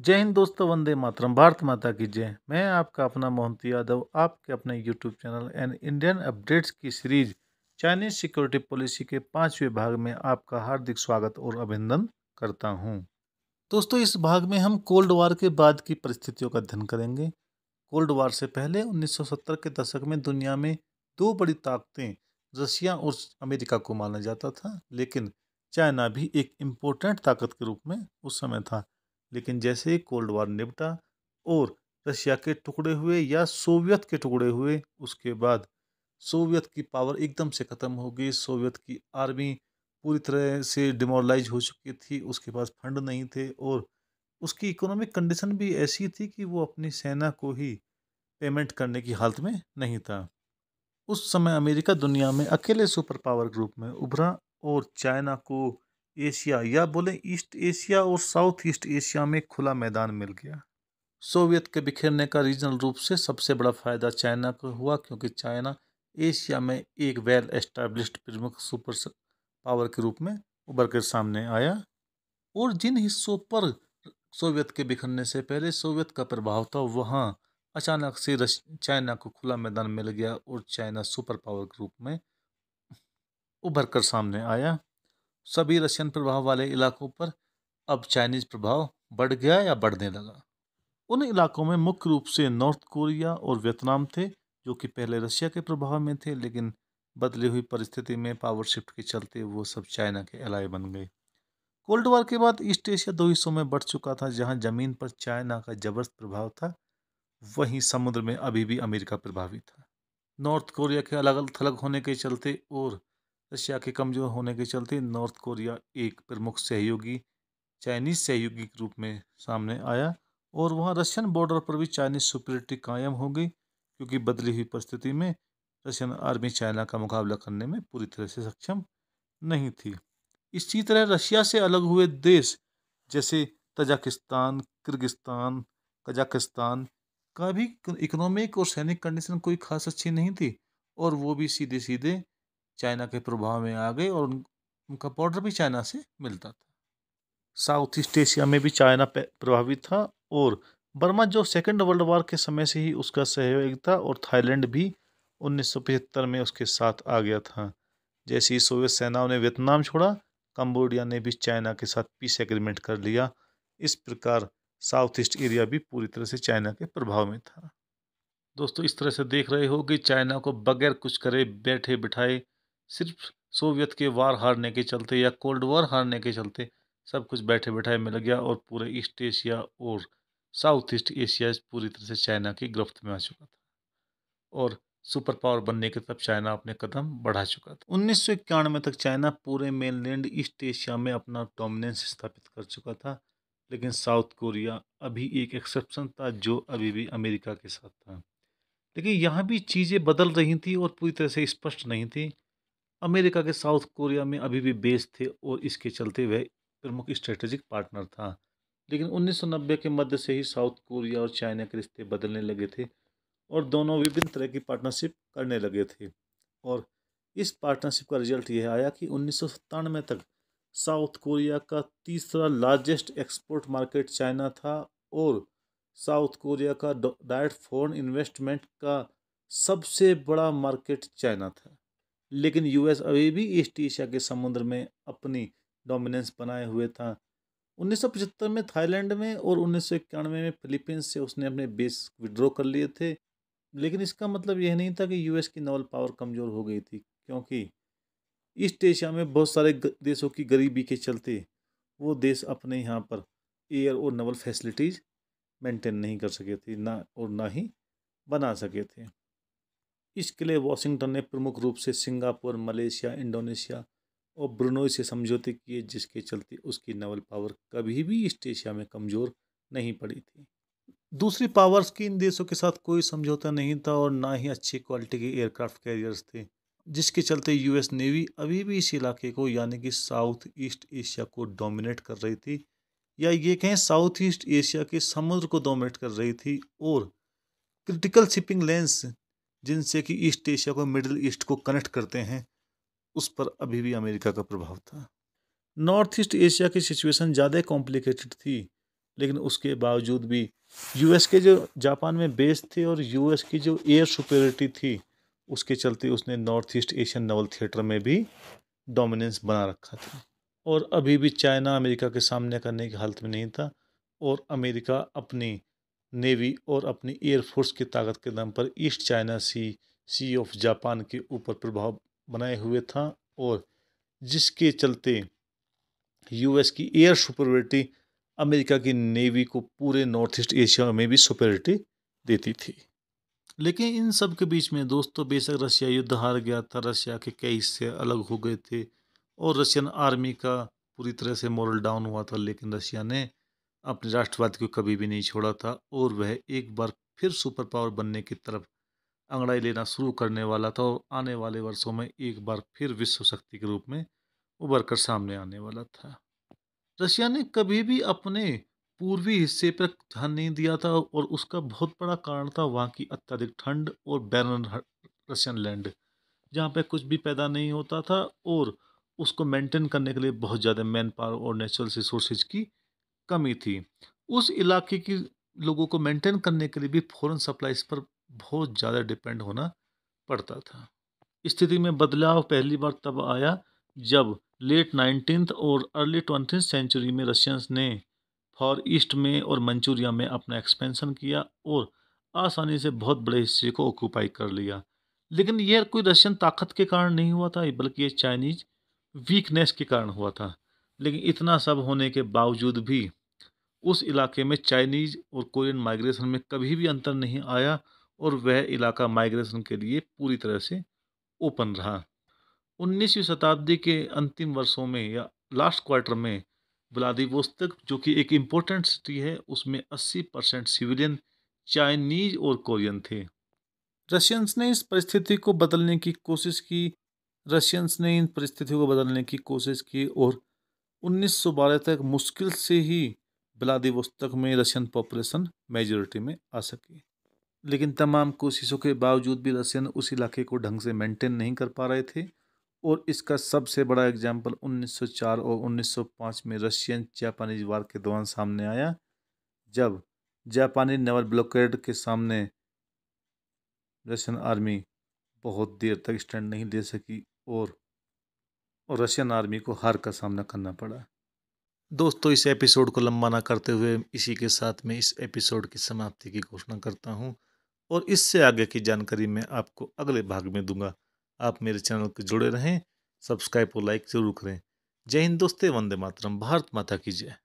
जय हिंद दोस्तों, वंदे मातरम, भारत माता की जय। मैं आपका अपना मोहंती यादव आपके अपने YouTube channel and Indian updates की सीरीज चाइनीज सिक्योरिटी पॉलिसी के 5वें भाग में आपका हार्दिक स्वागत और अभिनंदन करता हूं। दोस्तों, इस भाग में हम कोल्ड वार के बाद की परिस्थितियों का अध्ययन करेंगे। कोल्ड वार से पहले 1970 के दशक में दुनिया में दो बड़ी ताकतें रशिया और अमेरिका को माना जाता था, लेकिन चाइना भी एक इम्पोर्टेंट ताकत के रूप में उस समय था। लेकिन जैसे ही कोल्ड वार निपटा और रशिया के टुकड़े हुए या सोवियत के टुकड़े हुए, उसके बाद सोवियत की पावर एकदम से ख़त्म हो गई। सोवियत की आर्मी पूरी तरह से डिमोरलाइज हो चुकी थी, उसके पास फंड नहीं थे और उसकी इकोनॉमिक कंडीशन भी ऐसी थी कि वो अपनी सेना को ही पेमेंट करने की हालत में नहीं था। उस समय अमेरिका दुनिया में अकेले सुपर पावर ग्रुप में उभरा और चाइना को एशिया या बोले ईस्ट एशिया और साउथ ईस्ट एशिया में खुला मैदान मिल गया। सोवियत के बिखरने का रीजनल रूप से सबसे बड़ा फायदा चाइना को हुआ, क्योंकि चाइना एशिया में एक वेल एस्टैब्लिश्ड प्रमुख सुपर पावर के रूप में उभर कर सामने आया। और जिन हिस्सों पर सोवियत के बिखरने से पहले सोवियत का प्रभाव था, वहाँ अचानक से चाइना को खुला मैदान मिल गया और चाइना सुपर पावर के रूप में उभर कर सामने आया। सभी रशियन प्रभाव वाले इलाकों पर अब चाइनीज प्रभाव बढ़ गया या बढ़ने लगा। उन इलाकों में मुख्य रूप से नॉर्थ कोरिया और वियतनाम थे, जो कि पहले रशिया के प्रभाव में थे, लेकिन बदली हुई परिस्थिति में पावर शिफ्ट के चलते वो सब चाइना के एलाय बन गए। कोल्ड वॉर के बाद ईस्ट एशिया दो हिस्सों में बढ़ चुका था। जहां जमीन पर चाइना का जबरदस्त प्रभाव था, वहीं समुद्र में अभी भी अमेरिका प्रभावी था। नॉर्थ कोरिया के अलग थलग होने के चलते और रशिया के कमजोर होने के चलते नॉर्थ कोरिया एक प्रमुख सहयोगी चाइनीज सहयोगी के रूप में सामने आया और वहाँ रशियन बॉर्डर पर भी चाइनीज सुपरियरिटी कायम हो गई, क्योंकि बदली हुई परिस्थिति में रशियन आर्मी चाइना का मुकाबला करने में पूरी तरह से सक्षम नहीं थी। इसी तरह रशिया से अलग हुए देश जैसे तजाकिस्तान, किर्गिस्तान, कजाकिस्तान का भी इकोनॉमिक और सैनिक कंडीशन कोई खास अच्छी नहीं थी और वो भी सीधे सीधे चाइना के प्रभाव में आ गए और उनका बॉर्डर भी चाइना से मिलता था। साउथ ईस्ट एशिया में भी चाइना प्रभावित था और बर्मा, जो सेकेंड वर्ल्ड वॉर के समय से ही उसका सहयोगी था, और थाईलैंड भी 1975 में उसके साथ आ गया था। जैसे ही सोवियत सेनाओं ने वियतनाम छोड़ा, कंबोडिया ने भी चाइना के साथ पीस एग्रीमेंट कर लिया। इस प्रकार साउथ ईस्ट एरिया भी पूरी तरह से चाइना के प्रभाव में था। दोस्तों, इस तरह से देख रहे हो कि चाइना को बगैर कुछ करे बैठे बिठाए सिर्फ सोवियत के वार हारने के चलते या कोल्ड वॉर हारने के चलते सब कुछ बैठे बिठाए मिल गया और पूरे ईस्ट एशिया और साउथ ईस्ट एशिया पूरी तरह से चाइना की गिरफ्त में आ चुका था और सुपर पावर बनने के तब चाइना अपने कदम बढ़ा चुका था। 1991 तक चाइना पूरे मेनलैंड ईस्ट एशिया में अपना डोमिनेंस स्थापित कर चुका था, लेकिन साउथ कोरिया अभी एक एक्सेप्शन था जो अभी भी अमेरिका के साथ था। लेकिन यहाँ भी चीज़ें बदल रही थी और पूरी तरह से स्पष्ट नहीं थी। अमेरिका के साउथ कोरिया में अभी भी बेस थे और इसके चलते वह प्रमुख स्ट्रेटेजिक पार्टनर था। लेकिन 1990 के मध्य से ही साउथ कोरिया और चाइना के रिश्ते बदलने लगे थे और दोनों विभिन्न तरह की पार्टनरशिप करने लगे थे। और इस पार्टनरशिप का रिजल्ट यह आया कि 1997 तक साउथ कोरिया का तीसरा लार्जेस्ट एक्सपोर्ट मार्केट चाइना था और साउथ कोरिया का डायरेक्ट फॉरेन इन्वेस्टमेंट का सबसे बड़ा मार्केट चाइना था। लेकिन यूएस अभी भी ईस्ट एशिया के समुद्र में अपनी डोमिनेंस बनाए हुए था। 1975 में थाईलैंड में और 1991 में फिलीपींस से उसने अपने बेस विड्रॉ कर लिए थे। लेकिन इसका मतलब यह नहीं था कि यूएस की नवल पावर कमज़ोर हो गई थी, क्योंकि ईस्ट एशिया में बहुत सारे देशों की गरीबी के चलते वो देश अपने यहाँ पर एयर और नवल फैसिलिटीज़ मेंटेन नहीं कर सके थे ना ही बना सके थे। इसके लिए वॉशिंगटन ने प्रमुख रूप से सिंगापुर, मलेशिया, इंडोनेशिया और ब्रुनोई से समझौते किए, जिसके चलते उसकी नवल पावर कभी भी ईस्ट एशिया में कमज़ोर नहीं पड़ी थी। दूसरी पावर्स की इन देशों के साथ कोई समझौता नहीं था और ना ही अच्छी क्वालिटी के एयरक्राफ्ट कैरियर्स थे, जिसके चलते यूएस नेवी अभी भी इस इलाके को यानी कि साउथ ईस्ट एशिया को डोमिनेट कर रही थी, या ये कहें साउथ ईस्ट एशिया के समुद्र को डोमिनेट कर रही थी। और क्रिटिकल शिपिंग लेन्स जिनसे कि ईस्ट एशिया को मिडिल ईस्ट को कनेक्ट करते हैं, उस पर अभी भी अमेरिका का प्रभाव था। नॉर्थ ईस्ट एशिया की सिचुएशन ज़्यादा कॉम्प्लिकेटेड थी, लेकिन उसके बावजूद भी यूएस के जो जापान में बेस थे और यूएस की जो एयर सुपेरिटी थी, उसके चलते उसने north east Asian Naval theatre में भी डोमिनेंस बना रखा था। और अभी भी चाइना अमेरिका के सामने करने की हालत में नहीं था, और अमेरिका अपनी नेवी और अपनी एयरफोर्स की ताकत के दम पर East China Sea of Japan के ऊपर प्रभाव बनाए हुए था, और जिसके चलते यूएस की एयर सुपरियरिटी अमेरिका की नेवी को पूरे नॉर्थ ईस्ट एशिया में भी सुपरियरिटी देती थी। लेकिन इन सब के बीच में दोस्तों, बेशक रशिया युद्ध हार गया था, रशिया के कई हिस्से अलग हो गए थे और रशियन आर्मी का पूरी तरह से मोरल डाउन हुआ था, लेकिन रशिया ने अपने राष्ट्रवाद को कभी भी नहीं छोड़ा था और वह एक बार फिर सुपर पावर बनने की तरफ अंगड़ाई लेना शुरू करने वाला था, और आने वाले वर्षों में एक बार फिर विश्व शक्ति के रूप में उभर कर सामने आने वाला था। रशिया ने कभी भी अपने पूर्वी हिस्से पर ध्यान नहीं दिया था, और उसका बहुत बड़ा कारण था वहाँ की अत्यधिक ठंड और बैरन रशियन लैंड, जहाँ पे कुछ भी पैदा नहीं होता था, और उसको मेंटेन करने के लिए बहुत ज़्यादा मैन पावर और नेचुरल रिसोर्सेज की कमी थी। उस इलाके की लोगों को मेंटेन करने के लिए भी फॉरेन सप्लाईज पर बहुत ज़्यादा डिपेंड होना पड़ता था। स्थिति में बदलाव पहली बार तब आया जब लेट 19th और अर्ली 20th सेंचुरी में रशियंस ने फॉर ईस्ट में और मंचूरिया में अपना एक्सपेंशन किया और आसानी से बहुत बड़े हिस्से को ऑक्यूपाई कर लिया। लेकिन यह कोई रशियन ताकत के कारण नहीं हुआ था, बल्कि ये चाइनीज वीकनेस के कारण हुआ था। लेकिन इतना सब होने के बावजूद भी उस इलाके में चाइनीज और कोरियन माइग्रेशन में कभी भी अंतर नहीं आया, और वह इलाका माइग्रेशन के लिए पूरी तरह से ओपन रहा। 19वीं शताब्दी के अंतिम वर्षों में या लास्ट क्वार्टर में व्लादिवोस्तोक, जो कि एक इम्पोर्टेंट सिटी है, उसमें 80% सिविलियन चाइनीज और कोरियन थे। रशियंस ने इस परिस्थिति को बदलने की कोशिश की रशियंस ने इन परिस्थितियों को बदलने की कोशिश की और 1912 तक मुश्किल से ही व्लादिवोस्तोक में रशियन पॉपुलेशन मेजॉरिटी में आ सकी। लेकिन तमाम कोशिशों के बावजूद भी रशियन उस इलाके को ढंग से मेंटेन नहीं कर पा रहे थे, और इसका सबसे बड़ा एग्जाम्पल 1904 और 1905 में रशियन जापानीज वार के दौरान सामने आया, जब जापानी नेवल ब्लॉकेड के सामने रशियन आर्मी बहुत देर तक स्टैंड नहीं ले सकी, और रशियन आर्मी को हार का सामना करना पड़ा। दोस्तों, इस एपिसोड को लंबा ना करते हुए इसी के साथ में इस एपिसोड की समाप्ति की घोषणा करता हूँ, और इससे आगे की जानकारी मैं आपको अगले भाग में दूंगा। आप मेरे चैनल के जुड़े रहें, सब्सक्राइब और लाइक जरूर करें। जय हिंद दोस्तों, वंदे मातरम, भारत माता की जय।